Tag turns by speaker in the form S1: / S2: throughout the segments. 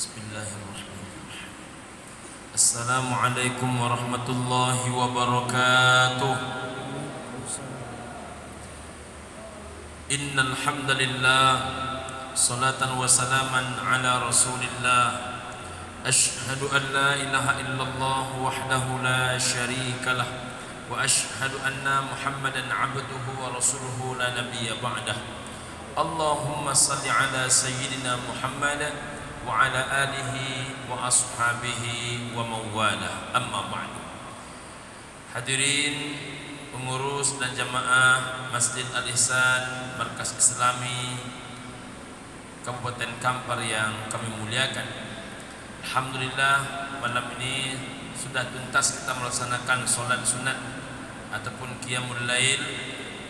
S1: Bismillahirrahmanirrahim. Assalamualaikum warahmatullahi wabarakatuh. Innal hamdalillah, salatan wa salaman ala Rasulillah. Asyhadu an la ilaha illallah wahdahu la syarika lah, wa asyhadu anna Muhammadan abduhu wa rasuluhu la nabiyya ba'dah. Allahumma salli ala sayyidina Muhammad wa ala alihi wa ashabihi wa mawala, amma ba'du. Hadirin pengurus dan jamaah Masjid Al-Ihsan Markas Islami Kabupaten Kampar yang kami muliakan, alhamdulillah malam ini sudah tuntas kita melaksanakan solat sunat ataupun qiyamul lail.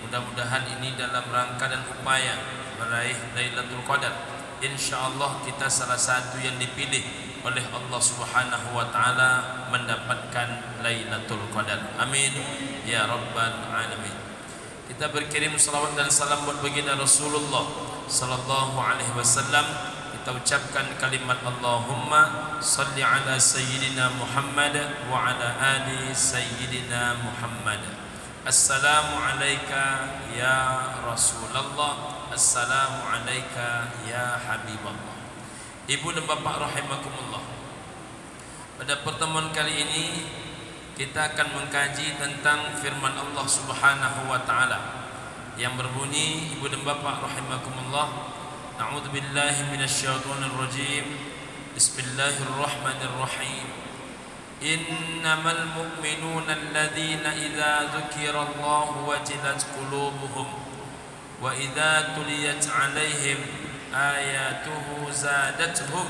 S1: Mudah-mudahan ini dalam rangka dan upaya meraih Lailatul Qadar. InsyaAllah kita salah satu yang dipilih oleh Allah Subhanahu wa ta'ala mendapatkan Lailatul Qadar. Amin ya rabbal alamin. Kita berkirim salawat dan salam buat baginda Rasulullah sallallahu alaihi wasallam. Kita ucapkan kalimat Allahumma salli ala sayyidina Muhammad wa ala ali sayyidina Muhammad. Assalamu alayka ya Rasulullah, assalamu alayka ya Habiballah. Ibu dan bapak rahimakumullah, pada pertemuan kali ini kita akan mengkaji tentang firman Allah Subhanahu wa ta'ala yang berbunyi, ibu dan bapak rahimakumullah, a'udzubillahi minasyaitonir rajim, bismillahirrahmanirrahim. Innamal mu'minuna alladhina idza dzukirallahu wajilat qulubuhum wa idza tuliyat 'alaihim ayatuhu zadatuhum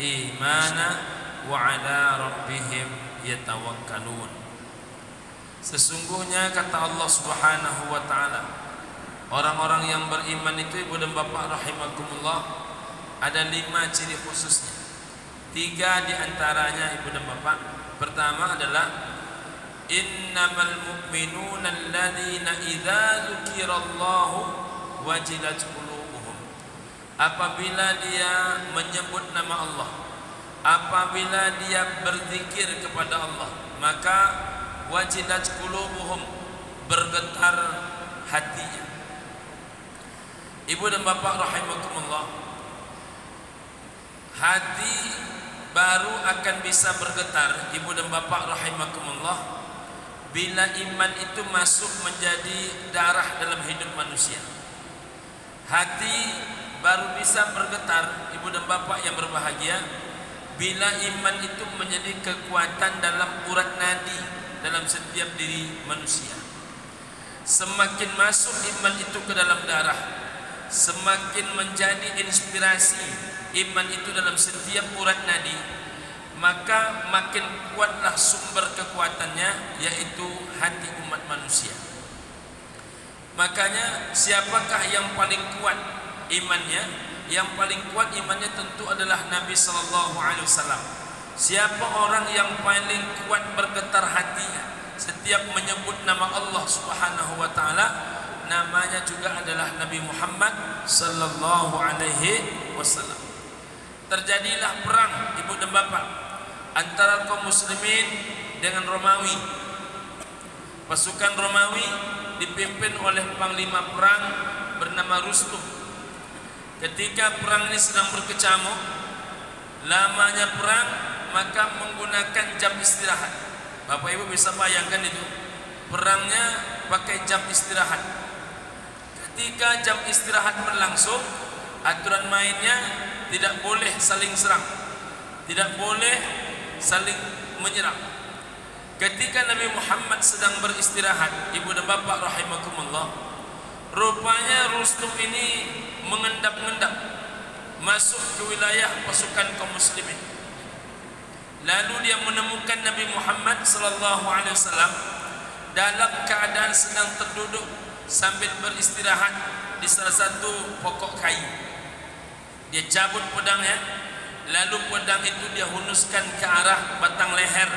S1: imana wa 'ala rabbihim yatawakkalun. Sesungguhnya kata Allah Subhanahu wa ta'ala, orang-orang yang beriman itu, ibu dan bapak rahimakumullah, ada 5 ciri khususnya. 3 diantaranya, ibu dan bapak. Pertama adalah innamal mu'minuna alladhina idza dzukirallahu wajilat qulubuhum. Apabila dia menyebut nama Allah, apabila dia berzikir kepada Allah, maka wajilat qulubuhum, bergetar hatinya. Ibu dan bapak rahimakumullah, hati baru akan bisa bergetar, ibu dan bapak rahimakumullah, bila iman itu masuk menjadi darah dalam hidup manusia. Hati baru bisa bergetar, ibu dan bapak yang berbahagia, bila iman itu menjadi kekuatan dalam urat nadi dalam setiap diri manusia. Semakin masuk iman itu ke dalam darah, semakin menjadi inspirasi iman itu dalam setiap urat nadi, maka makin kuatlah sumber kekuatannya, yaitu hati umat manusia. Makanya siapakah yang paling kuat imannya? Yang paling kuat imannya tentu adalah Nabi sallallahu alaihi wasallam. Siapa orang yang paling kuat bergetar hatinya setiap menyebut nama Allah Subhanahu wa ta'ala? Namanya juga adalah Nabi Muhammad sallallahu alaihi wasallam. Terjadilah perang, ibu dan bapak, antara kaum muslimin dengan Romawi. Pasukan Romawi dipimpin oleh panglima perang bernama Rustum. Ketika perang ini sedang berkecamuk, lamanya perang, maka menggunakan jam istirahat. Bapak ibu bisa bayangkan itu, perangnya pakai jam istirahat. Ketika jam istirahat berlangsung, aturan mainnya tidak boleh saling serang, tidak boleh saling menyerang. Ketika Nabi Muhammad sedang beristirahat, ibu dan bapak rahimakumullah, rupanya Rustum ini mengendap-endap masuk ke wilayah pasukan kaum muslimin. Lalu dia menemukan Nabi Muhammad sallallahu alaihi wasallam dalam keadaan sedang terduduk sambil beristirahat di salah satu pokok kayu. Dia cabut pedangnya, lalu pedang itu dia hunuskan ke arah batang leher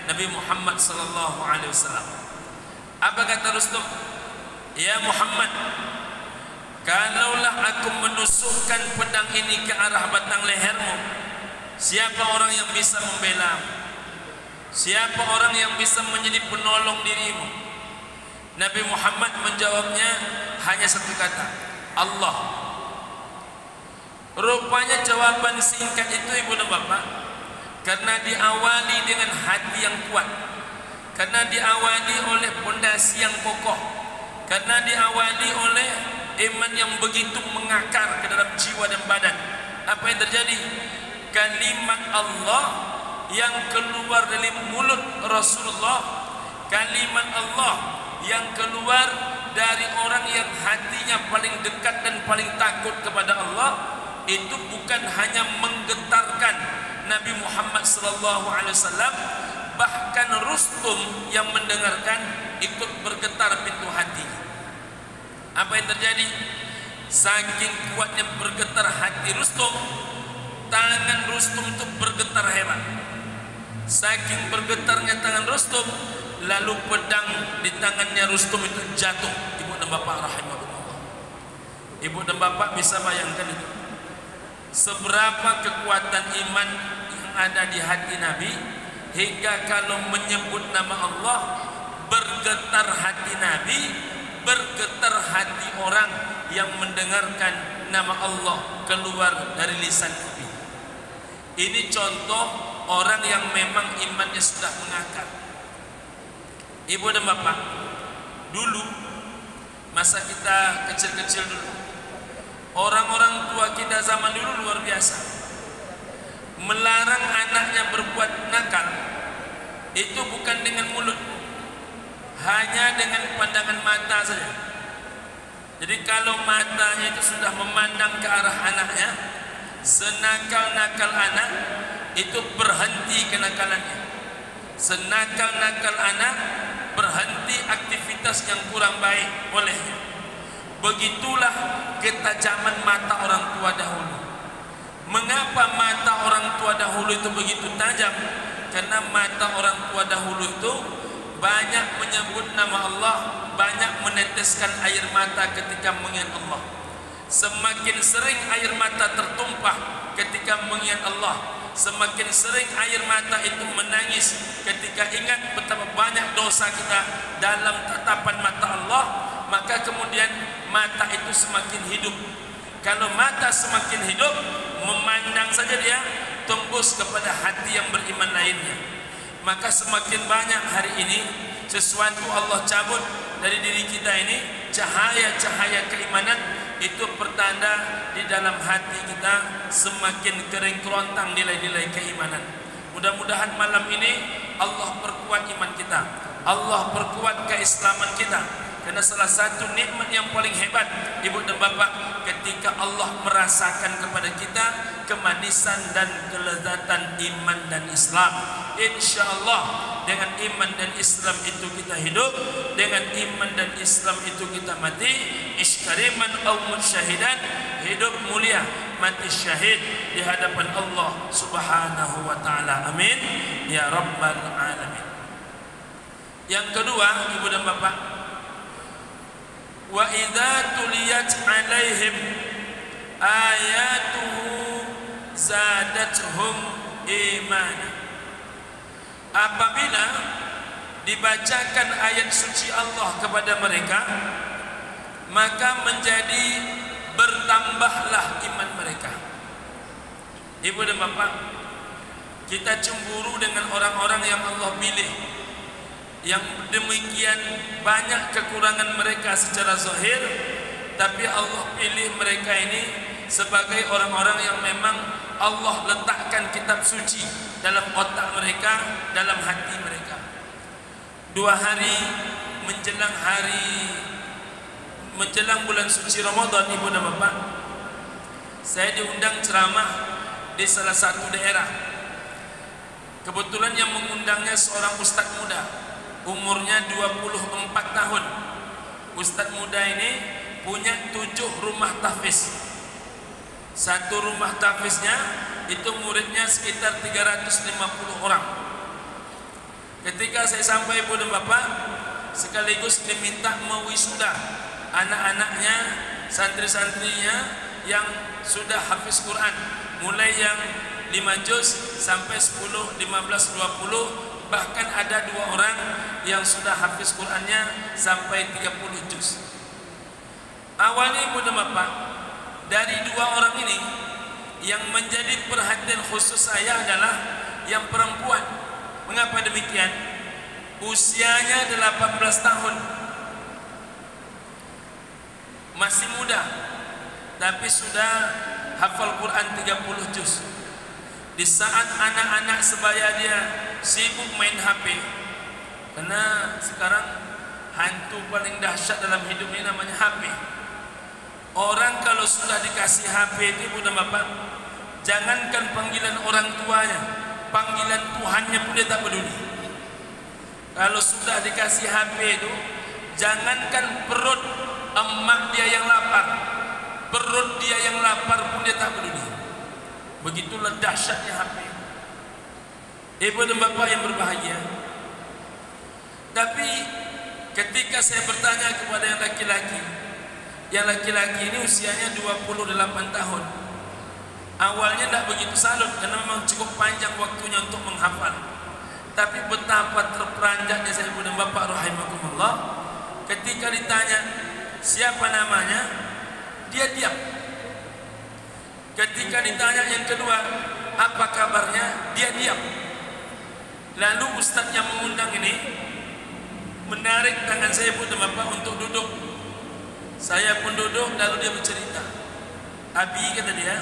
S1: Nabi Muhammad sallallahu alaihi wasallam. Apa kata Rustum? Ya Muhammad, kalaulah aku menusukkan pedang ini ke arah batang lehermu, Siapa orang yang bisa membela? Siapa orang yang bisa menjadi penolong dirimu? Nabi Muhammad menjawabnya hanya satu kata, Allah. Rupanya jawaban singkat itu ibu dan bapak, karena diawali dengan hati yang kuat, karena diawali oleh pondasi yang kokoh, karena diawali oleh iman yang begitu mengakar ke dalam jiwa dan badan. Apa yang terjadi? Kalimat Allah yang keluar dari mulut Rasulullah, kalimat Allah yang keluar dari orang yang hatinya paling dekat dan paling takut kepada Allah, itu bukan hanya menggetarkan Nabi Muhammad SAW, bahkan Rustum yang mendengarkan ikut bergetar pintu hati. Apa yang terjadi? Saking kuatnya bergetar hati Rustum, tangan Rustum itu bergetar hebat. Saking bergetarnya tangan Rustum, lalu pedang di tangannya Rustum itu jatuh. Ibu dan bapak rahimahullah. Ibu dan bapak bisa bayangkan itu, seberapa kekuatan iman yang ada di hati Nabi, hingga kalau menyebut nama Allah, bergetar hati Nabi, bergetar hati orang yang mendengarkan nama Allah keluar dari lisan Nabi. Ini contoh orang yang memang imannya sudah mengakar. Ibu dan bapak, dulu masa kita kecil-kecil dulu, orang-orang tua kita zaman dulu luar biasa. Melarang anaknya berbuat nakal itu bukan dengan mulut, hanya dengan pandangan mata saja. Jadi kalau matanya itu sudah memandang ke arah anaknya, senakal-nakal anak itu berhenti kenakalannya. Senakal-nakal anak berhenti aktivitas yang kurang baik olehnya. Begitulah ketajaman mata orang tua dahulu. Mengapa mata orang tua dahulu itu begitu tajam? Karena mata orang tua dahulu itu banyak menyebut nama Allah, banyak meneteskan air mata ketika mengingat Allah. Semakin sering air mata tertumpah ketika mengingat Allah, semakin sering air mata itu menangis ketika ingat betapa banyak dosa kita dalam tatapan mata Allah, maka kemudian mata itu semakin hidup. Kalau mata semakin hidup, memandang saja dia tembus kepada hati yang beriman lainnya. Maka semakin banyak hari ini sesuatu Allah cabut dari diri kita ini, cahaya-cahaya keimanan itu pertanda di dalam hati kita semakin kering kerontang nilai-nilai keimanan. Mudah-mudahan malam ini Allah perkuat iman kita, Allah perkuat keislaman kita. Karena salah satu nikmat yang paling hebat, ibu dan bapak, ketika Allah merasakan kepada kita kemanisan dan kelezatan iman dan Islam. InsyaAllah dengan iman dan Islam itu kita hidup, dengan iman dan Islam itu kita mati. Iskariman aw mutsyahidan, hidup mulia, mati syahid di hadapan Allah Subhanahu wa taala. Amin ya rabbal alamin. Yang kedua, ibu dan bapak, wa idza tuliyat alaihim ayatuhu zadatuhum imana. Apabila dibacakan ayat suci Allah kepada mereka, maka menjadi bertambahlah iman mereka. Ibu dan bapak, kita cemburu dengan orang-orang yang Allah pilih, yang demikian banyak kekurangan mereka secara zahir, tapi Allah pilih mereka ini sebagai orang-orang yang memang Allah letakkan kitab suci dalam otak mereka, dalam hati mereka. 2 hari menjelang bulan suci Ramadan, ibu dan bapak, saya diundang ceramah di salah satu daerah. Kebetulan yang mengundangnya seorang ustadz muda, umurnya 24 tahun. Ustadz muda ini punya 7 rumah tahfiz. Satu rumah tahfiznya itu muridnya sekitar 350 orang. Ketika saya sampai, ibu dan bapak, sekaligus diminta mewisuda anak-anaknya, santri-santrinya yang sudah hafiz Quran, mulai yang 5 juz sampai 10, 15, 20, bahkan ada 2 orang yang sudah hafiz Qur'annya sampai 30 juz. Awalnya Ibu dan Bapak, dari 2 orang ini yang menjadi perhatian khusus saya adalah yang perempuan. Mengapa demikian? Usianya 18 tahun, masih muda, tapi sudah hafal Quran 30 juz. Di saat anak-anak sebaya dia sibuk main HP, karena sekarang hantu paling dahsyat dalam hidup ini namanya HP. Orang kalau sudah dikasih HP itu Ibu dan Bapak, jangankan panggilan orang tuanya, panggilan Tuhannya pun dia tak peduli. Kalau sudah dikasih HP itu, jangankan perut emak dia yang lapar, perut dia yang lapar pun dia tak peduli. Begitulah dahsyatnya HP. Ibu dan Bapak yang berbahagia. Tapi ketika saya bertanya kepada yang laki-laki ini usianya 28 tahun. Awalnya tidak begitu salut karena memang cukup panjang waktunya untuk menghafal. Tapi betapa terperanjaknya saya Ibu dan Bapak rahimakumullah, ketika ditanya siapa namanya, dia diam. Ketika ditanya yang kedua, apa kabarnya, dia diam. Lalu ustaz yang mengundang ini menarik tangan saya Ibu dan Bapak untuk duduk. Saya pun duduk, lalu dia bercerita. Abi, kata dia,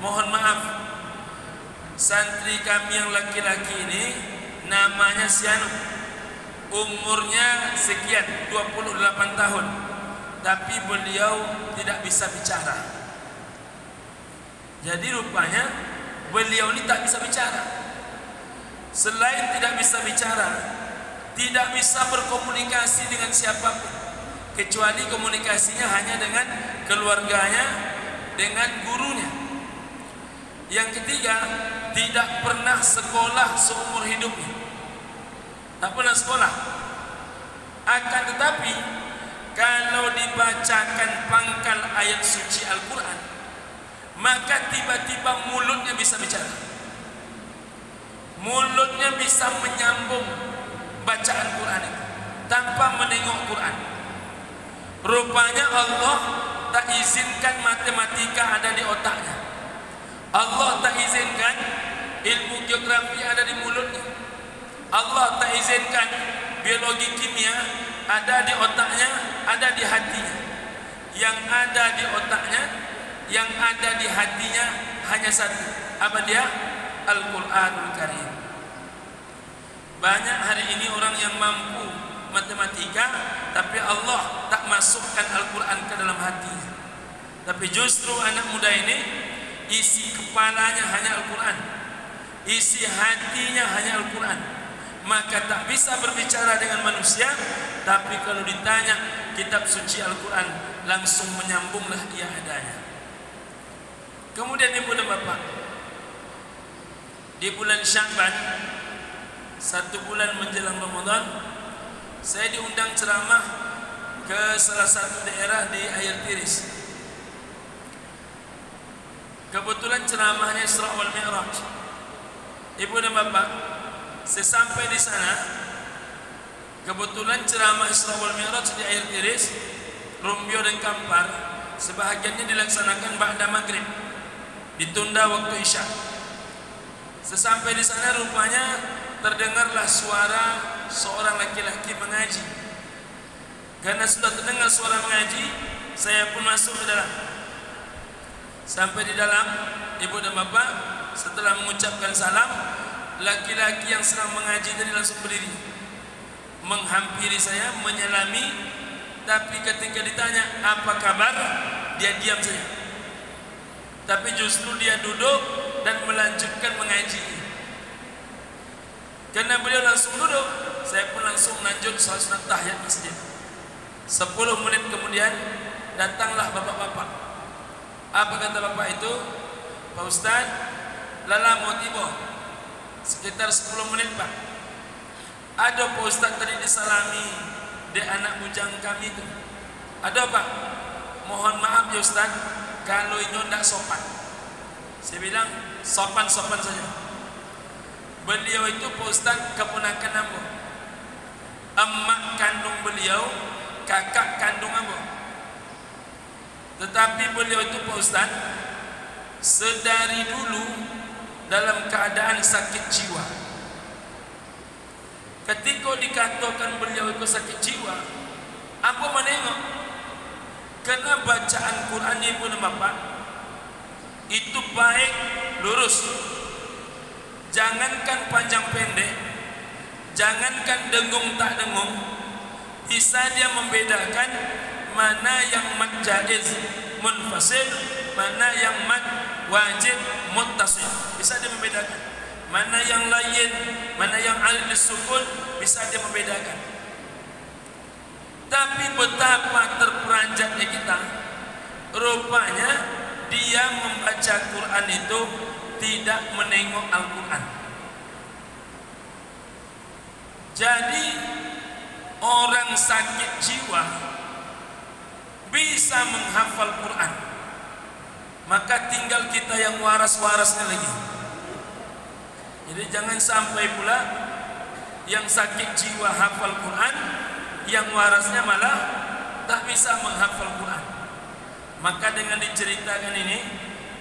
S1: mohon maaf, santri kami yang laki-laki ini namanya Sianu, umurnya sekian, 28 tahun, tapi beliau tidak bisa bicara. Jadi rupanya beliau ini tak bisa bicara. Selain tidak bisa bicara, tidak bisa berkomunikasi dengan siapapun, kecuali komunikasinya hanya dengan keluarganya, dengan gurunya. Yang ketiga, tidak pernah sekolah seumur hidupnya, tak pernah sekolah. Akan tetapi kalau dibacakan pangkal ayat suci Al-Quran, maka tiba-tiba mulutnya bisa bicara, mulutnya bisa menyambung bacaan Quran itu tanpa menengok Quran. Rupanya Allah tak izinkan matematika ada di otaknya, Allah tak izinkan ilmu geografi ada di mulutnya, Allah tak izinkan biologi kimia ada di otaknya, ada di hatinya. Yang ada di otaknya, yang ada di hatinya hanya satu. Apa dia? Al-Quranul Karim. Banyak hari ini orang yang mampu matematika, tapi Allah tak masukkan Al-Quran ke dalam hatinya. Tapi justru anak muda ini isi kepalanya hanya Al-Quran, isi hatinya hanya Al-Quran. Maka tak bisa berbicara dengan manusia, tapi kalau ditanya kitab suci Al-Quran, langsung menyambunglah ia adanya. Kemudian Ibu dan Bapak, di bulan Sya'ban, 1 bulan menjelang Ramadan, saya diundang ceramah ke salah satu daerah di Air Tiris. Kebetulan ceramahnya Isra wal Mi'raj. Ibu dan Bapak, sesampai di sana, kebetulan ceramah Isra wal Mi'raj di Air Tiris, Rumbio dan Kampar, sebahagiannya dilaksanakan ba'da maghrib, ditunda waktu Isya. Sesampai di sana rupanya terdengarlah suara seorang laki-laki mengaji. Karena sudah terdengar suara mengaji, saya pun masuk ke dalam. Sampai di dalam, Ibu dan Bapak, setelah mengucapkan salam, laki-laki yang sedang mengaji tadi langsung berdiri, menghampiri saya, menyelami. Tapi ketika ditanya apa kabar, dia diam saja. Tapi justru dia duduk dan melanjutkan mengaji. Karena beliau langsung duduk, saya pun langsung lanjut salat sunat tahiyat masjid. 10 menit kemudian datanglah bapak-bapak. Apa kata bapak itu? Pak Ustaz, lala mau tiba sekitar 10 menit Pak. Ada Pak Ustaz tadi disalami di anak bujang kami itu. Ada Pak, mohon maaf ya Ustaz, kalau ini tidak sopan. Saya bilang sopan-sopan saja. Beliau itu Pak Ustaz keponakan ambo. Emak kandung beliau, kakak kandung ambo. Tetapi beliau itu Pak Ustaz sedari dulu dalam keadaan sakit jiwa. Ketika dikatakan beliau itu sakit jiwa, aku menengok karena bacaan Quran ibu dan bapak itu baik lurus. Jangankan panjang pendek, jangankan dengung tak dengung, bisa dia membedakan mana yang mad jaiz munfasil, mana yang mad wajib muttasil. Bisa dia membedakan mana yang lain, mana yang alif sukun, bisa dia membedakan. Tapi betapa terperanjatnya kita, rupanya dia membaca Quran itu tidak menengok Al-Quran. Jadi orang sakit jiwa bisa menghafal Quran, maka tinggal kita yang waras-warasnya lagi. Jadi jangan sampai pula yang sakit jiwa hafal Quran, yang warasnya malah tak bisa menghafal Quran. Maka dengan diceritakan ini,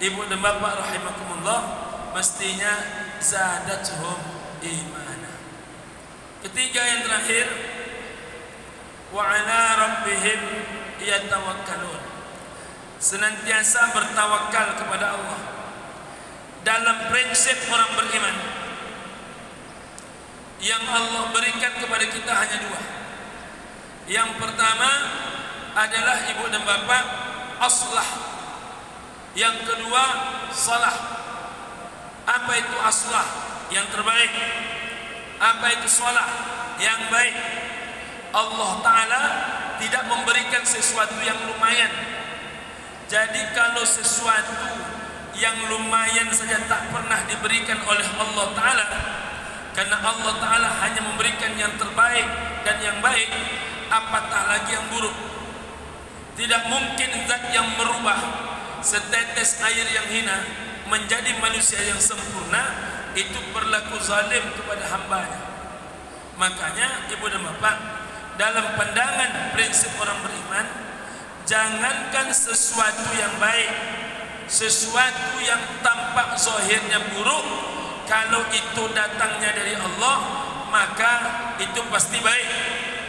S1: ibu dan bapak rahimakumullah, mestinya zadatuhum imana. Ketiga yang terakhir, wa ala rabbihim yatawakkalun. Senantiasa bertawakal kepada Allah. Dalam prinsip orang beriman yang Allah berikan kepada kita hanya dua. Yang pertama adalah ibu dan bapak aslah. Yang kedua salah. Apa itu aslah? Yang terbaik. Apa itu salah? Yang baik. Allah Ta'ala tidak memberikan sesuatu yang lumayan. Jadi kalau sesuatu yang lumayan saja tak pernah diberikan oleh Allah Ta'ala, karena Allah Ta'ala hanya memberikan yang terbaik dan yang baik, apatah lagi yang buruk. Tidak mungkin zat yang merubah setetes air yang hina menjadi manusia yang sempurna itu berlaku zalim kepada hambanya. Makanya ibu dan bapak, dalam pandangan prinsip orang beriman, jangankan sesuatu yang baik, sesuatu yang tampak zahirnya buruk, kalau itu datangnya dari Allah, maka itu pasti baik.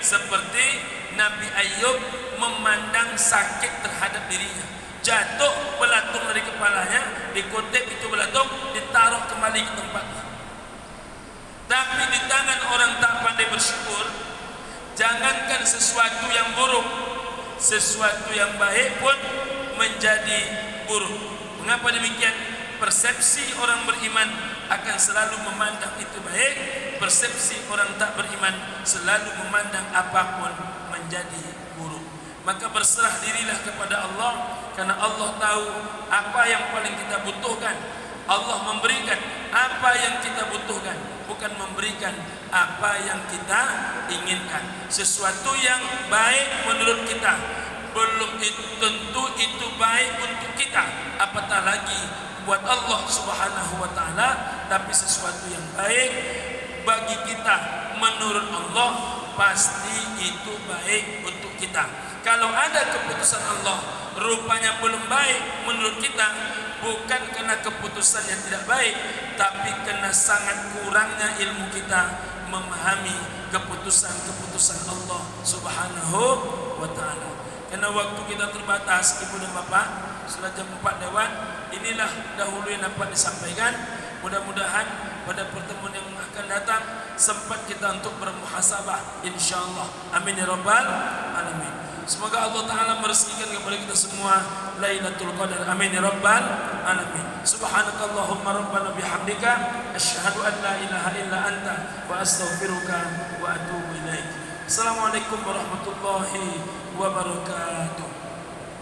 S1: Seperti Nabi Ayub memandang sakit terhadap dirinya, jatuh belatung dari kepalanya, dikutip itu belatung, ditaruh kembali ke tempatnya. Tapi di tangan orang tak pandai bersyukur, jangankan sesuatu yang buruk, sesuatu yang baik pun menjadi buruk. Mengapa demikian? Persepsi orang beriman akan selalu memandang itu baik, persepsi orang tak beriman selalu memandang apapun menjadi buruk. Maka berserah dirilah kepada Allah, karena Allah tahu apa yang paling kita butuhkan. Allah memberikan apa yang kita butuhkan, bukan memberikan apa yang kita inginkan. Sesuatu yang baik menurut kita belum tentu itu baik untuk kita, apatah lagi buat Allah Subhanahu wa Ta'ala. Tapi sesuatu yang baik bagi kita menurut Allah pasti itu baik untuk kita. Kalau ada keputusan Allah rupanya belum baik menurut kita, bukan karena keputusan yang tidak baik, tapi karena sangat kurangnya ilmu kita memahami keputusan-keputusan Allah Subhanahu wa Ta'ala. Karena waktu kita terbatas, ibu dan bapak, sudah jam 4 lewat. Inilah dahulu yang dapat disampaikan. Mudah-mudahan pada pertemuan yang akan datang sempat kita untuk bermuhasabah, insyaallah. Amin ya rabbal alamin. Semoga Allah Ta'ala merezekikan kepada kita semua Lailatul Qadar. Amin ya rabbal alamin. Subhanakallahumma rabbana bihamdika asyhadu an la ilaha illa anta wa astaghfiruka wa atubu ilaik. Assalamualaikum warahmatullahi wabarakatuh.